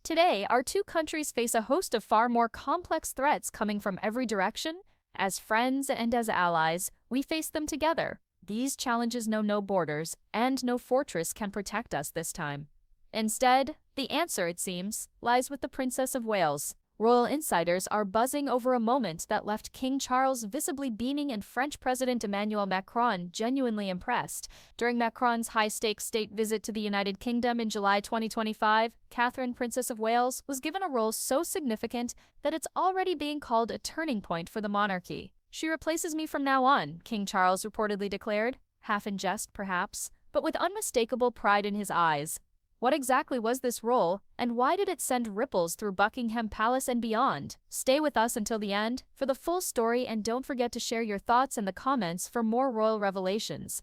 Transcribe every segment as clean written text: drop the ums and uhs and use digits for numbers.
Today, our two countries face a host of far more complex threats coming from every direction. As friends and as allies, we face them together. These challenges know no borders, and no fortress can protect us this time. Instead, the answer, it seems, lies with the Princess of Wales. Royal insiders are buzzing over a moment that left King Charles visibly beaming and French President Emmanuel Macron genuinely impressed. During Macron's high-stakes state visit to the United Kingdom in July 2025, Catherine, Princess of Wales, was given a role so significant that it's already being called a turning point for the monarchy. "She replaces me from now on," King Charles reportedly declared, half in jest perhaps, but with unmistakable pride in his eyes. What exactly was this role, and why did it send ripples through Buckingham Palace and beyond? Stay with us until the end for the full story, and don't forget to share your thoughts in the comments for more royal revelations.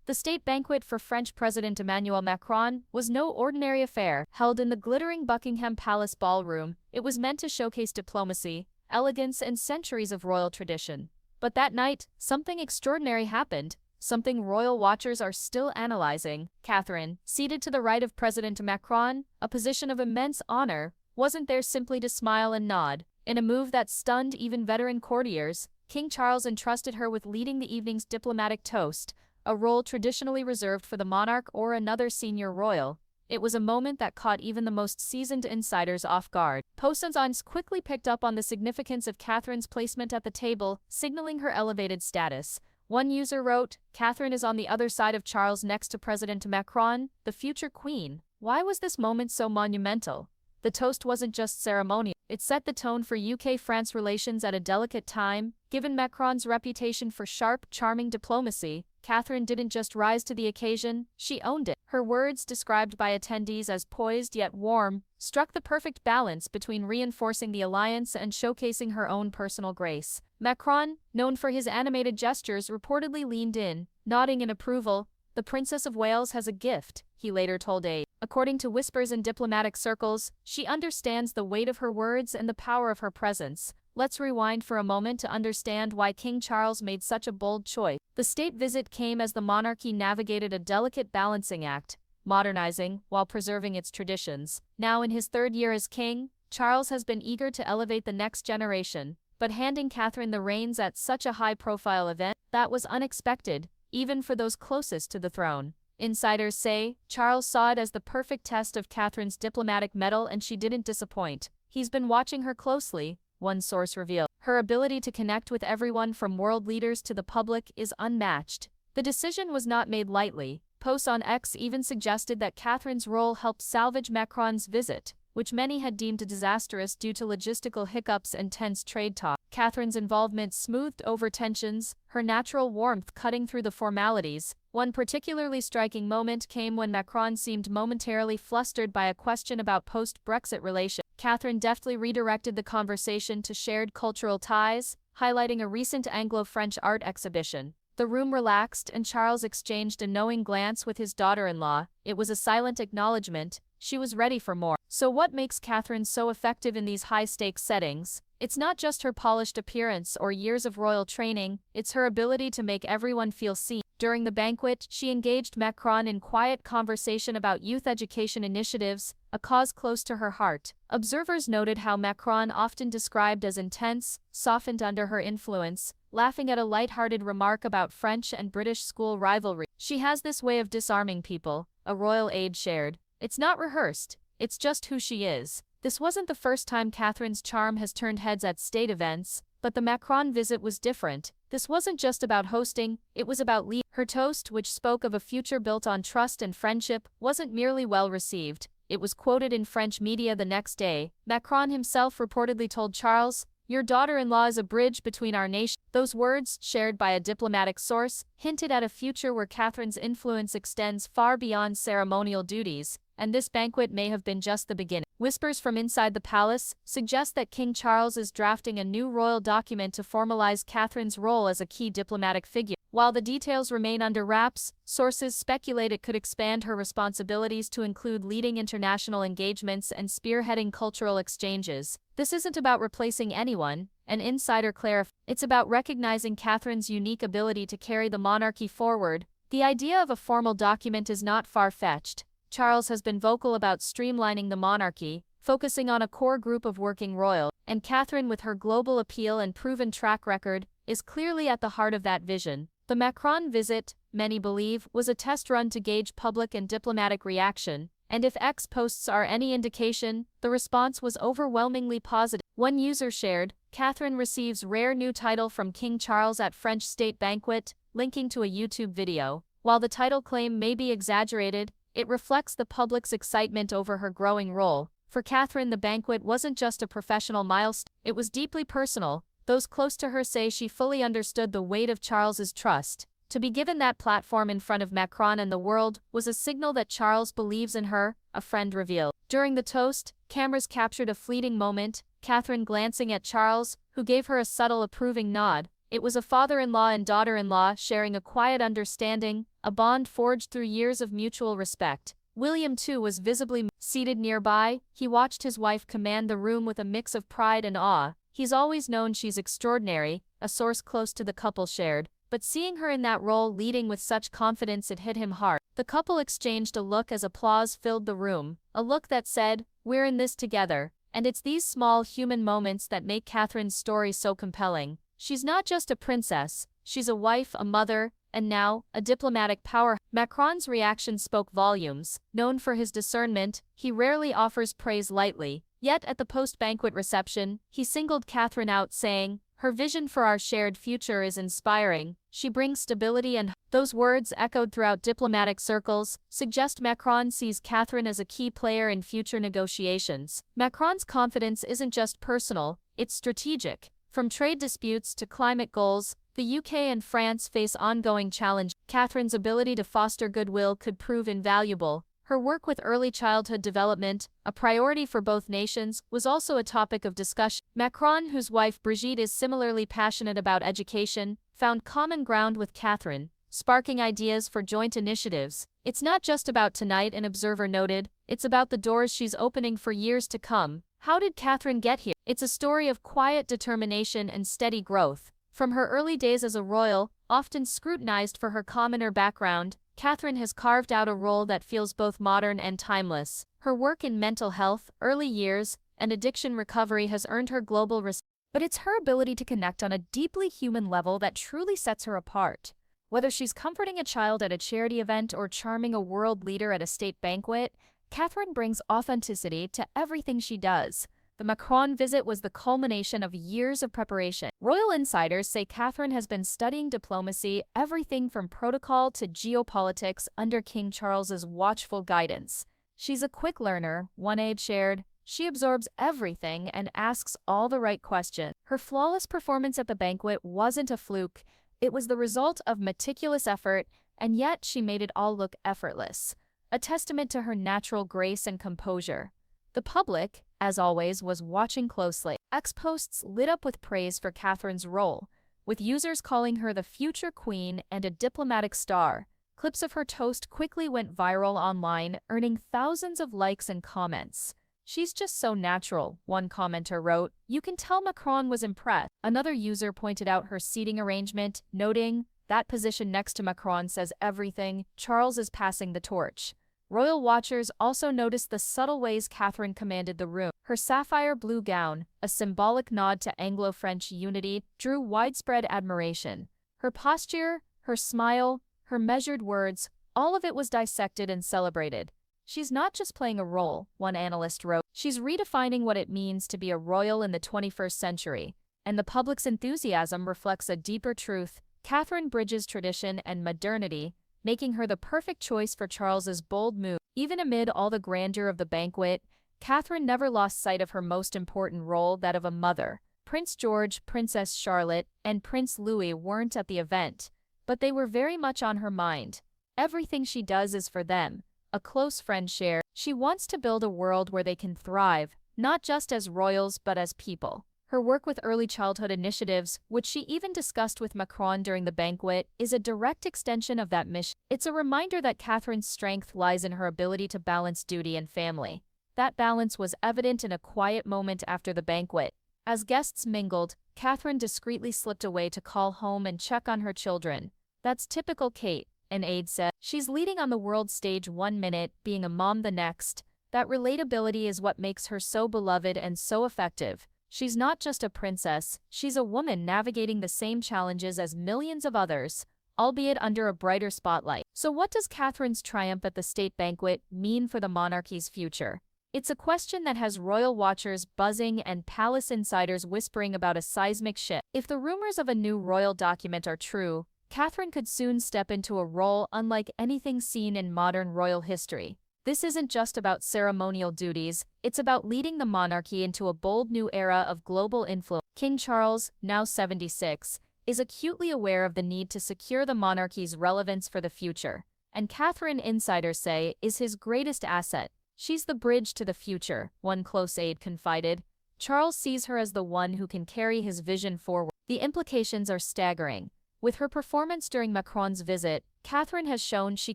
The state banquet for French President Emmanuel Macron was no ordinary affair. Held in the glittering Buckingham Palace ballroom, it was meant to showcase diplomacy, elegance, and centuries of royal tradition. But that night, something extraordinary happened. Something royal watchers are still analyzing. Catherine, seated to the right of President Macron, a position of immense honor, wasn't there simply to smile and nod. In a move that stunned even veteran courtiers, King Charles entrusted her with leading the evening's diplomatic toast, a role traditionally reserved for the monarch or another senior royal. It was a moment that caught even the most seasoned insiders off guard. Post-ons quickly picked up on the significance of Catherine's placement at the table, signaling her elevated status. One user wrote, "Catherine is on the other side of Charles next to President Macron, the future queen." Why was this moment so monumental? The toast wasn't just ceremonial. It set the tone for UK-France relations at a delicate time. Given Macron's reputation for sharp, charming diplomacy, Catherine didn't just rise to the occasion, she owned it. Her words, described by attendees as poised yet warm, struck the perfect balance between reinforcing the alliance and showcasing her own personal grace. Macron, known for his animated gestures, reportedly leaned in, nodding in approval. "The Princess of Wales has a gift," he later told aides. According to whispers in diplomatic circles, she understands the weight of her words and the power of her presence. Let's rewind for a moment to understand why King Charles made such a bold choice. The state visit came as the monarchy navigated a delicate balancing act, modernizing while preserving its traditions. Now in his third year as king, Charles has been eager to elevate the next generation, but handing Catherine the reins at such a high-profile event, that was unexpected, even for those closest to the throne. Insiders say Charles saw it as the perfect test of Catherine's diplomatic mettle, and she didn't disappoint. "He's been watching her closely," one source revealed. "Her ability to connect with everyone from world leaders to the public is unmatched." The decision was not made lightly. Posts on X even suggested that Catherine's role helped salvage Macron's visit, which many had deemed disastrous due to logistical hiccups and tense trade talks. Catherine's involvement smoothed over tensions, her natural warmth cutting through the formalities. One particularly striking moment came when Macron seemed momentarily flustered by a question about post-Brexit relations. Catherine deftly redirected the conversation to shared cultural ties, highlighting a recent Anglo-French art exhibition. The room relaxed, and Charles exchanged a knowing glance with his daughter-in-law. It was a silent acknowledgement. She was ready for more. So what makes Catherine so effective in these high-stakes settings? It's not just her polished appearance or years of royal training, it's her ability to make everyone feel seen. During the banquet, she engaged Macron in quiet conversation about youth education initiatives, a cause close to her heart. Observers noted how Macron, often described as intense, softened under her influence, laughing at a light-hearted remark about French and British school rivalry. "She has this way of disarming people," a royal aide shared. "It's not rehearsed, it's just who she is." This wasn't the first time Catherine's charm has turned heads at state events, but the Macron visit was different. This wasn't just about hosting, it was about leading. Her toast, which spoke of a future built on trust and friendship, wasn't merely well received. It was quoted in French media the next day. Macron himself reportedly told Charles, "Your daughter-in-law is a bridge between our nations." Those words, shared by a diplomatic source, hinted at a future where Catherine's influence extends far beyond ceremonial duties, and this banquet may have been just the beginning. Whispers from inside the palace suggest that King Charles is drafting a new royal document to formalize Catherine's role as a key diplomatic figure. While the details remain under wraps, sources speculate it could expand her responsibilities to include leading international engagements and spearheading cultural exchanges. This isn't about replacing anyone, an insider clarified. It's about recognizing Catherine's unique ability to carry the monarchy forward. The idea of a formal document is not far-fetched. Charles has been vocal about streamlining the monarchy, focusing on a core group of working royals, and Catherine, with her global appeal and proven track record, is clearly at the heart of that vision. The Macron visit, many believe, was a test run to gauge public and diplomatic reaction, and if X posts are any indication, the response was overwhelmingly positive. One user shared, "Catherine receives rare new title from King Charles at French state banquet," linking to a YouTube video. While the title claim may be exaggerated, it reflects the public's excitement over her growing role. For Catherine, the banquet wasn't just a professional milestone, it was deeply personal. Those close to her say she fully understood the weight of Charles's trust. To be given that platform in front of Macron and the world was a signal that Charles believes in her, a friend revealed. During the toast, cameras captured a fleeting moment, Catherine glancing at Charles, who gave her a subtle approving nod. It was a father-in-law and daughter-in-law sharing a quiet understanding, a bond forged through years of mutual respect. William, too, was visibly seated nearby. He watched his wife command the room with a mix of pride and awe. "He's always known she's extraordinary," a source close to the couple shared, but seeing her in that role leading with such confidence, it hit him hard. The couple exchanged a look as applause filled the room, a look that said, "We're in this together." And it's these small human moments that make Catherine's story so compelling. She's not just a princess, she's a wife, a mother, and now, a diplomatic power. Macron's reaction spoke volumes. Known for his discernment, he rarely offers praise lightly. Yet at the post-banquet reception, he singled Catherine out, saying, "Her vision for our shared future is inspiring. She brings stability and..." Those words, echoed throughout diplomatic circles, suggest Macron sees Catherine as a key player in future negotiations. Macron's confidence isn't just personal, it's strategic. From trade disputes to climate goals, the UK and France face ongoing challenges. Catherine's ability to foster goodwill could prove invaluable. Her work with early childhood development, a priority for both nations, was also a topic of discussion. Macron, whose wife Brigitte is similarly passionate about education, found common ground with Catherine, sparking ideas for joint initiatives. "It's not just about tonight," an observer noted, "it's about the doors she's opening for years to come." How did Catherine get here? It's a story of quiet determination and steady growth. From her early days as a royal, often scrutinized for her commoner background, Catherine has carved out a role that feels both modern and timeless. Her work in mental health, early years, and addiction recovery has earned her global respect. But it's her ability to connect on a deeply human level that truly sets her apart. Whether she's comforting a child at a charity event or charming a world leader at a state banquet, Catherine brings authenticity to everything she does. The Macron visit was the culmination of years of preparation. Royal insiders say Catherine has been studying diplomacy, everything from protocol to geopolitics, under King Charles's watchful guidance. "She's a quick learner," one aide shared. "She absorbs everything and asks all the right questions." Her flawless performance at the banquet wasn't a fluke. It was the result of meticulous effort, and yet she made it all look effortless. A testament to her natural grace and composure. The public, as always, was watching closely. X posts lit up with praise for Catherine's role, with users calling her the future queen and a diplomatic star. Clips of her toast quickly went viral online, earning thousands of likes and comments. "She's just so natural," one commenter wrote. "You can tell Macron was impressed." Another user pointed out her seating arrangement, noting, "That position next to Macron says everything. Charles is passing the torch." Royal watchers also noticed the subtle ways Catherine commanded the room. Her sapphire blue gown, a symbolic nod to Anglo-French unity, drew widespread admiration. Her posture, her smile, her measured words, all of it was dissected and celebrated. "She's not just playing a role," one analyst wrote. "She's redefining what it means to be a royal in the 21st century." And the public's enthusiasm reflects a deeper truth. Catherine bridges tradition and modernity, making her the perfect choice for Charles's bold move. Even amid all the grandeur of the banquet, Catherine never lost sight of her most important role, that of a mother. Prince George, Princess Charlotte, and Prince Louis weren't at the event, but they were very much on her mind. Everything she does is for them, a close friend shared. She wants to build a world where they can thrive, not just as royals but as people. Her work with early childhood initiatives, which she even discussed with Macron during the banquet, is a direct extension of that mission. It's a reminder that Catherine's strength lies in her ability to balance duty and family. That balance was evident in a quiet moment after the banquet. As guests mingled, Catherine discreetly slipped away to call home and check on her children. "That's typical Kate," an aide said. "She's leading on the world stage one minute, being a mom the next." That relatability is what makes her so beloved and so effective. She's not just a princess, she's a woman navigating the same challenges as millions of others, albeit under a brighter spotlight. So what does Catherine's triumph at the state banquet mean for the monarchy's future? It's a question that has royal watchers buzzing and palace insiders whispering about a seismic shift. If the rumors of a new royal document are true, Catherine could soon step into a role unlike anything seen in modern royal history. This isn't just about ceremonial duties, it's about leading the monarchy into a bold new era of global influence. King Charles, now 76, is acutely aware of the need to secure the monarchy's relevance for the future, and Catherine, insiders say, is his greatest asset. She's the bridge to the future, one close aide confided. Charles sees her as the one who can carry his vision forward. The implications are staggering. With her performance during Macron's visit, Catherine has shown she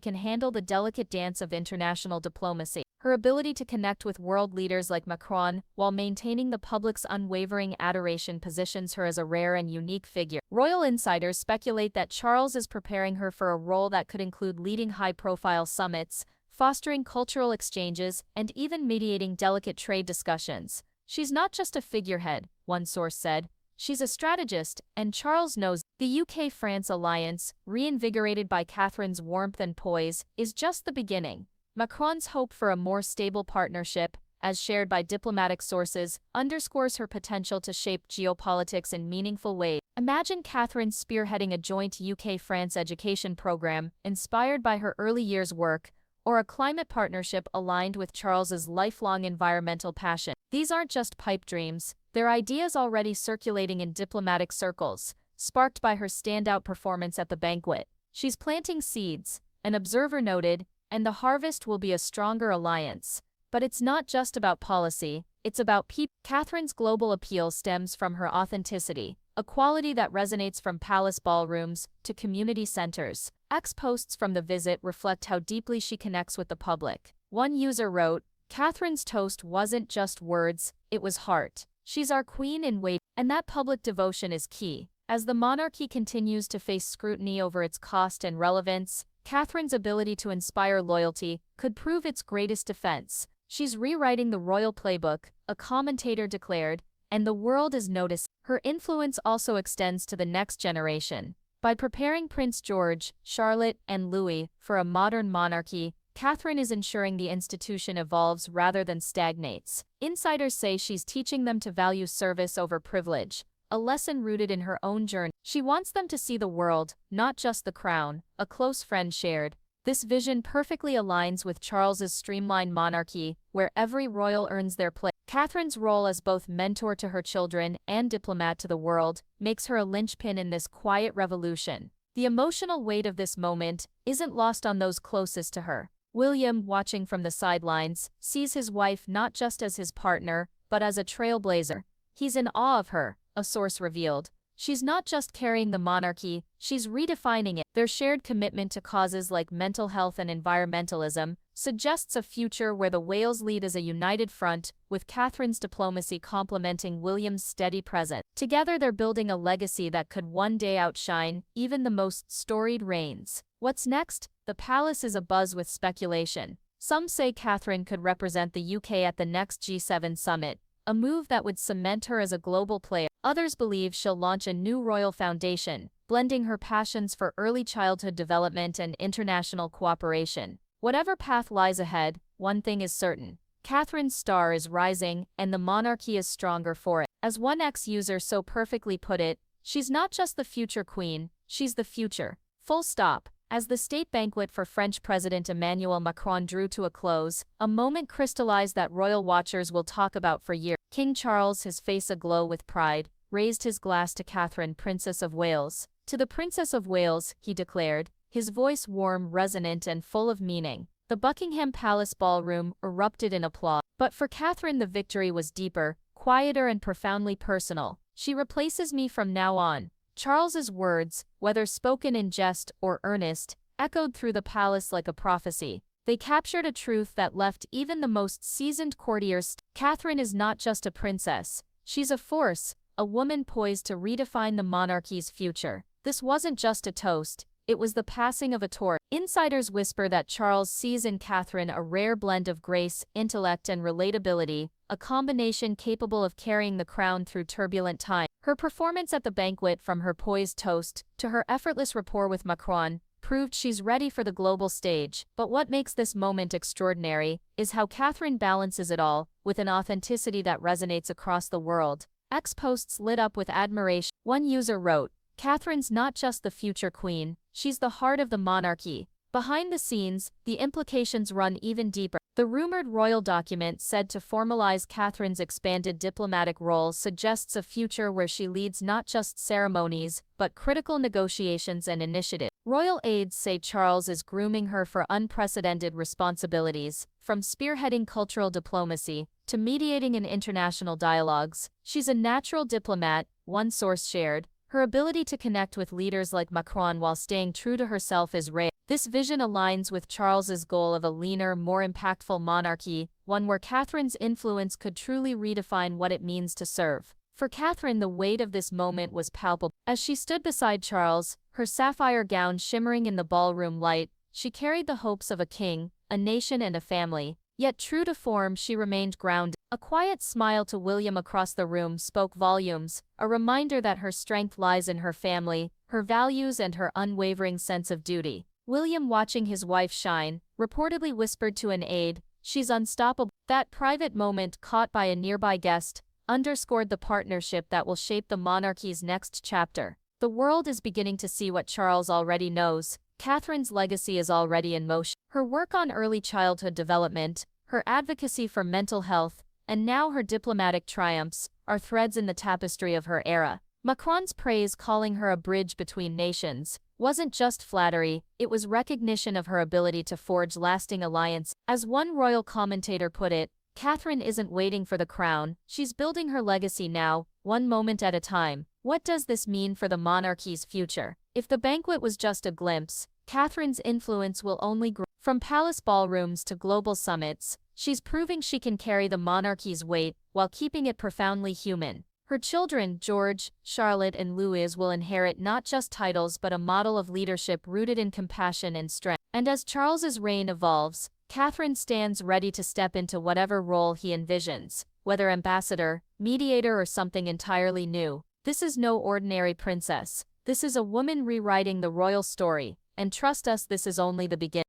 can handle the delicate dance of international diplomacy. Her ability to connect with world leaders like Macron while maintaining the public's unwavering adoration positions her as a rare and unique figure. Royal insiders speculate that Charles is preparing her for a role that could include leading high-profile summits, fostering cultural exchanges, and even mediating delicate trade discussions. She's not just a figurehead, one source said. She's a strategist, and Charles knows. The UK-France alliance, reinvigorated by Catherine's warmth and poise, is just the beginning. Macron's hope for a more stable partnership, as shared by diplomatic sources, underscores her potential to shape geopolitics in meaningful ways. Imagine Catherine spearheading a joint UK-France education program inspired by her early years' work, or a climate partnership aligned with Charles's lifelong environmental passion. These aren't just pipe dreams, they're ideas already circulating in diplomatic circles, sparked by her standout performance at the banquet. She's planting seeds, an observer noted, and the harvest will be a stronger alliance. But it's not just about policy, it's about people. Catherine's global appeal stems from her authenticity, a quality that resonates from palace ballrooms to community centers. Posts from the visit reflect how deeply she connects with the public. One user wrote, "Catherine's toast wasn't just words, it was heart. She's our queen in waiting." And that public devotion is key. As the monarchy continues to face scrutiny over its cost and relevance, Catherine's ability to inspire loyalty could prove its greatest defense. She's rewriting the royal playbook, a commentator declared, and the world is noticing. Her influence also extends to the next generation. By preparing Prince George, Charlotte, and Louis for a modern monarchy, Catherine is ensuring the institution evolves rather than stagnates. Insiders say she's teaching them to value service over privilege, a lesson rooted in her own journey. She wants them to see the world, not just the crown, a close friend shared. This vision perfectly aligns with Charles's streamlined monarchy, where every royal earns their place. Catherine's role as both mentor to her children and diplomat to the world makes her a linchpin in this quiet revolution. The emotional weight of this moment isn't lost on those closest to her. William, watching from the sidelines, sees his wife not just as his partner, but as a trailblazer. He's in awe of her, a source revealed. She's not just carrying the monarchy, she's redefining it. Their shared commitment to causes like mental health and environmentalism suggests a future where the Wales lead as a united front, with Catherine's diplomacy complementing William's steady presence. Together they're building a legacy that could one day outshine even the most storied reigns. What's next? The palace is abuzz with speculation. Some say Catherine could represent the UK at the next G7 summit, a move that would cement her as a global player. Others believe she'll launch a new royal foundation, blending her passions for early childhood development and international cooperation. Whatever path lies ahead, one thing is certain. Catherine's star is rising, and the monarchy is stronger for it. As one ex-user so perfectly put it, she's not just the future queen, she's the future. Full stop. As the state banquet for French President Emmanuel Macron drew to a close, a moment crystallized that royal watchers will talk about for years. King Charles, his face aglow with pride, raised his glass to Catherine, Princess of Wales. "To the Princess of Wales," he declared, his voice warm, resonant, and full of meaning. The Buckingham Palace ballroom erupted in applause. But for Catherine the victory was deeper, quieter, and profoundly personal. "She replaces me from now on." Charles's words, whether spoken in jest or earnest, echoed through the palace like a prophecy. They captured a truth that left even the most seasoned courtiers. Catherine is not just a princess. She's a force, a woman poised to redefine the monarchy's future. This wasn't just a toast, it was the passing of a torch. Insiders whisper that Charles sees in Catherine a rare blend of grace, intellect, and relatability, a combination capable of carrying the crown through turbulent times. Her performance at the banquet, from her poised toast to her effortless rapport with Macron, proved she's ready for the global stage. But what makes this moment extraordinary is how Catherine balances it all, with an authenticity that resonates across the world. X posts lit up with admiration. One user wrote, "Catherine's not just the future queen, she's the heart of the monarchy." Behind the scenes, the implications run even deeper. The rumored royal document said to formalize Catherine's expanded diplomatic role suggests a future where she leads not just ceremonies, but critical negotiations and initiatives. Royal aides say Charles is grooming her for unprecedented responsibilities, from spearheading cultural diplomacy to mediating in international dialogues. She's a natural diplomat, one source shared. Her ability to connect with leaders like Macron while staying true to herself is rare. This vision aligns with Charles's goal of a leaner, more impactful monarchy, one where Catherine's influence could truly redefine what it means to serve. For Catherine, the weight of this moment was palpable. As she stood beside Charles, her sapphire gown shimmering in the ballroom light, she carried the hopes of a king, a nation, and a family. Yet true to form, she remained grounded. A quiet smile to William across the room spoke volumes, a reminder that her strength lies in her family, her values, and her unwavering sense of duty. William, watching his wife shine, reportedly whispered to an aide, "She's unstoppable." That private moment, caught by a nearby guest, underscored the partnership that will shape the monarchy's next chapter. The world is beginning to see what Charles already knows. Catherine's legacy is already in motion. Her work on early childhood development, her advocacy for mental health, and now her diplomatic triumphs are threads in the tapestry of her era. Macron's praise, calling her a bridge between nations, wasn't just flattery, it was recognition of her ability to forge lasting alliances. As one royal commentator put it, Catherine isn't waiting for the crown, she's building her legacy now, one moment at a time. What does this mean for the monarchy's future? If the banquet was just a glimpse, Catherine's influence will only grow. From palace ballrooms to global summits, she's proving she can carry the monarchy's weight while keeping it profoundly human. Her children, George, Charlotte, and Louis, will inherit not just titles but a model of leadership rooted in compassion and strength. And as Charles's reign evolves, Catherine stands ready to step into whatever role he envisions, whether ambassador, mediator, or something entirely new. This is no ordinary princess. This is a woman rewriting the royal story, and trust us, this is only the beginning.